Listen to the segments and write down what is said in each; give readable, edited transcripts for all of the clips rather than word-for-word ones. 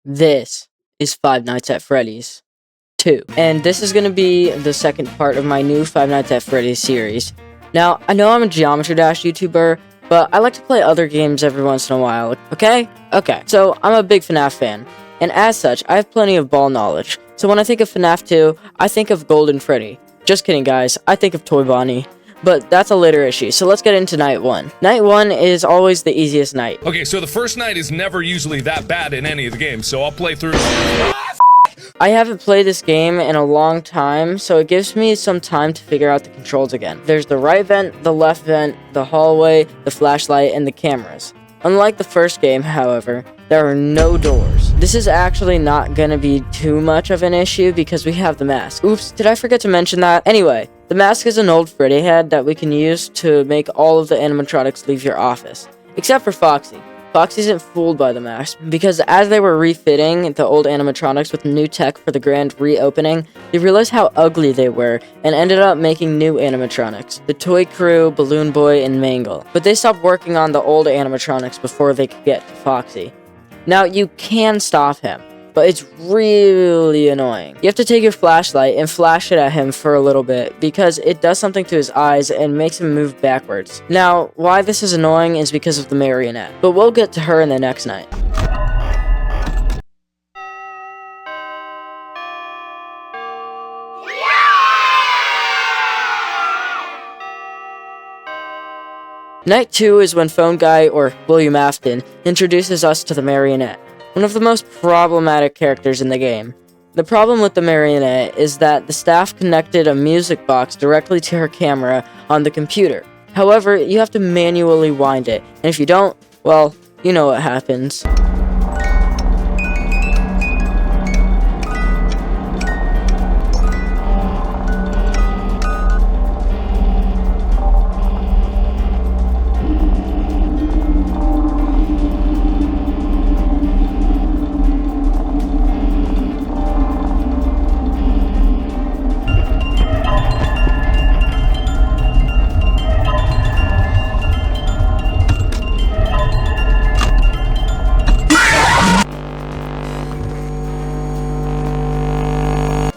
This is Five Nights at Freddy's 2, and this is going to be the second part of my new Five Nights at Freddy's series. Now, I know I'm a Geometry Dash YouTuber, but I like to play other games every once in a while, okay? Okay, so I'm a big FNAF fan, and as such, I have plenty of ball knowledge. So when I think of FNAF 2, I think of Golden Freddy. Just kidding, guys, I think of Toy Bonnie. But that's a later issue, so let's get into night 1. Night 1 is always the easiest night. Okay, so the first night is never usually that bad in any of the games, so I'll play through. I haven't played this game in a long time, so it gives me some time to figure out the controls again. There's the right vent, the left vent, the hallway, the flashlight, and the cameras. Unlike the first game, however, there are no doors. This is actually not gonna be too much of an issue because we have the mask. Oops, did I forget to mention that? Anyway, the mask is an old Freddy head that we can use to make all of the animatronics leave your office. Except for Foxy. Foxy isn't fooled by the mask, because as they were refitting the old animatronics with new tech for the grand reopening, they realized how ugly they were, and ended up making new animatronics, the Toy Crew, Balloon Boy, and Mangle. But they stopped working on the old animatronics before they could get to Foxy. Now, you can stop him, but it's really annoying. You have to take your flashlight and flash it at him for a little bit, because it does something to his eyes and makes him move backwards. Now, why this is annoying is because of the marionette, but we'll get to her in the next night. Night 2 is when Phone Guy, or William Afton, introduces us to the marionette, one of the most problematic characters in the game. The problem with the marionette is that the staff connected a music box directly to her camera on the computer. However, you have to manually wind it, and if you don't, well, you know what happens.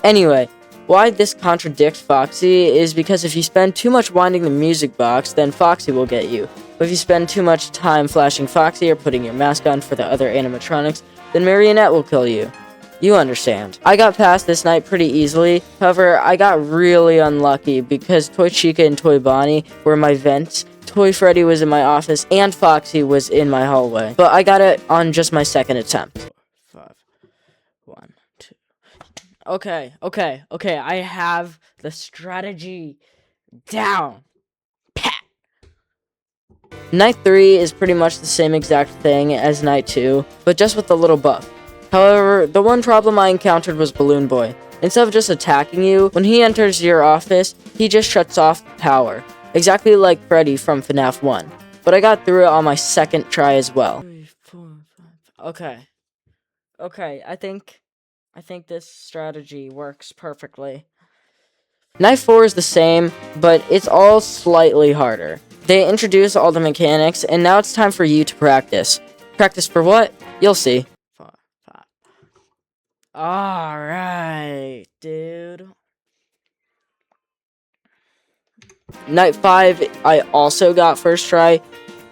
Anyway, why this contradicts Foxy is because if you spend too much winding the music box, then Foxy will get you. But if you spend too much time flashing Foxy or putting your mask on for the other animatronics, then Marionette will kill you. You understand. I got past this night pretty easily, however, I got really unlucky because Toy Chica and Toy Bonnie were my vents, Toy Freddy was in my office, and Foxy was in my hallway. But I got it on just my second attempt. 4, 5, 1, 2... Okay, I have the strategy down. Pat! Night 3 is pretty much the same exact thing as Night 2, but just with a little buff. However, the one problem I encountered was Balloon Boy. Instead of just attacking you, when he enters your office, he just shuts off the power. Exactly like Freddy from FNAF 1. But I got through it on my second try as well. 3, 4, 5... Okay, I think this strategy works perfectly. Night 4 is the same, but it's all slightly harder. They introduce all the mechanics, and now it's time for you to practice. Practice for what? You'll see. 4, 5... Alright, dude. Night 5, I also got first try.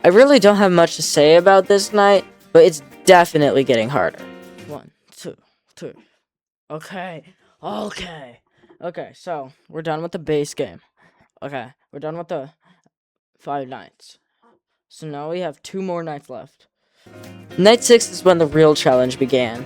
I really don't have much to say about this night, but it's definitely getting harder. 1, 2, 3... Okay, so we're done with the base game. Okay, we're done with the 5 nights. So now we have 2 more nights left. Night 6 is when the real challenge began.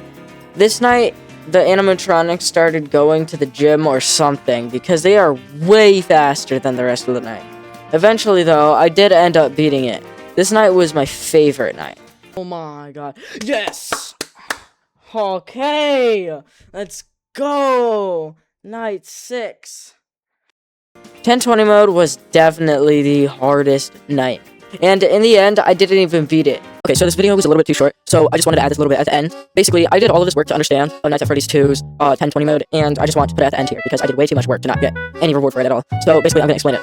This night, the animatronics started going to the gym or something because they are way faster than the rest of the night. Eventually, though, I did end up beating it. This night was my favorite night. Oh my god. Yes! Okay, let's go! Night 6. 1020 mode was definitely the hardest night. And in the end, I didn't even beat it. Okay, so this video was a little bit too short, so I just wanted to add this a little bit at the end. Basically, I did all of this work to understand Nights at Freddy's 2's 1020 mode, and I just want to put it at the end here, because I did way too much work to not get any reward for it at all. So basically, I'm going to explain it.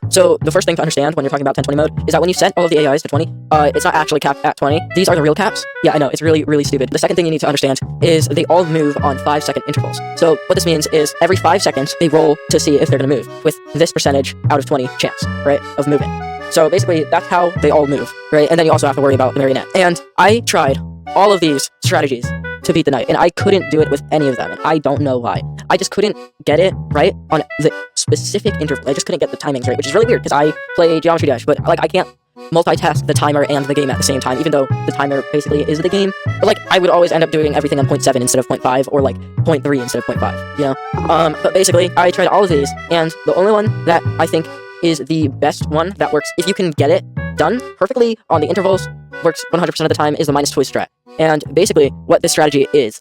So the first thing to understand when you're talking about 10-20 mode is that when you set all of the AIs to 20, it's not actually capped at 20. These are the real caps. Yeah, I know, it's really, really stupid. The second thing you need to understand is they all move on 5-second intervals. So what this means is every 5 seconds, they roll to see if they're gonna move with this percentage out of 20 chance, right, of moving. So basically, that's how they all move, right? And then you also have to worry about the marionette. And I tried all of these strategies to beat the knight, and I couldn't do it with any of them, and I don't know why. I just couldn't get it right on the specific interval. I just couldn't get the timings right, which is really weird, because I play Geometry Dash, but, like, I can't multitask the timer and the game at the same time, even though the timer basically is the game. But, like, I would always end up doing everything on 0.7 instead of 0.5, or, like, 0.3 instead of 0.5, you know? But basically, I tried all of these, and the only one that I think is the best one that works, if you can get it done perfectly on the intervals, works 100% of the time, is the minus toy strat. And basically, what this strategy is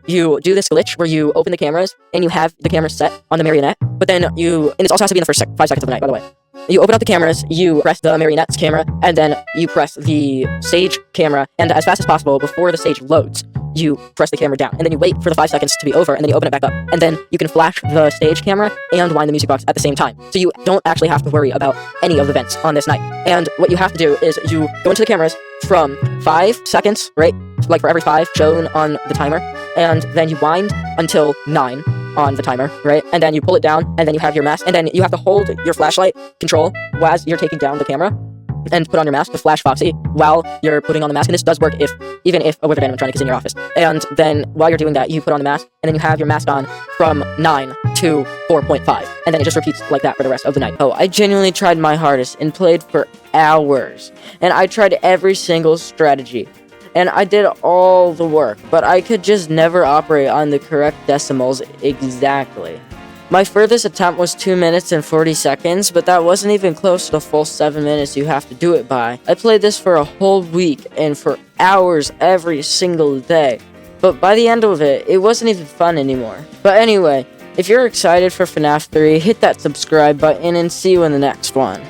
you do this glitch where you open the cameras, and you have the camera set on the marionette, but then and this also has to be in the first 5 seconds of the night, by the way. You open up the cameras, you press the marionette's camera, and then you press the stage camera, and as fast as possible, before the stage loads, you press the camera down, and then you wait for the 5 seconds to be over, and then you open it back up, and then you can flash the stage camera and wind the music box at the same time. So you don't actually have to worry about any of the vents on this night. And what you have to do is you go into the cameras from 5 seconds, right? Like for every 5 shown on the timer, and then you wind until 9 on the timer, right? And then you pull it down, and then you have your mask, and then you have to hold your flashlight control as you're taking down the camera, and put on your mask to flash Foxy while you're putting on the mask. And this does work even if a withered animatronic is in your office. And then while you're doing that, you put on the mask, and then you have your mask on from 9 to 4.5, and then it just repeats like that for the rest of the night. Oh, I genuinely tried my hardest and played for hours, and I tried every single strategy, and I did all the work, but I could just never operate on the correct decimals exactly. My furthest attempt was 2 minutes and 40 seconds, but that wasn't even close to the full 7 minutes you have to do it by. I played this for a whole week and for hours every single day, but by the end of it, it wasn't even fun anymore. But anyway, if you're excited for FNAF 3, hit that subscribe button and see you in the next one.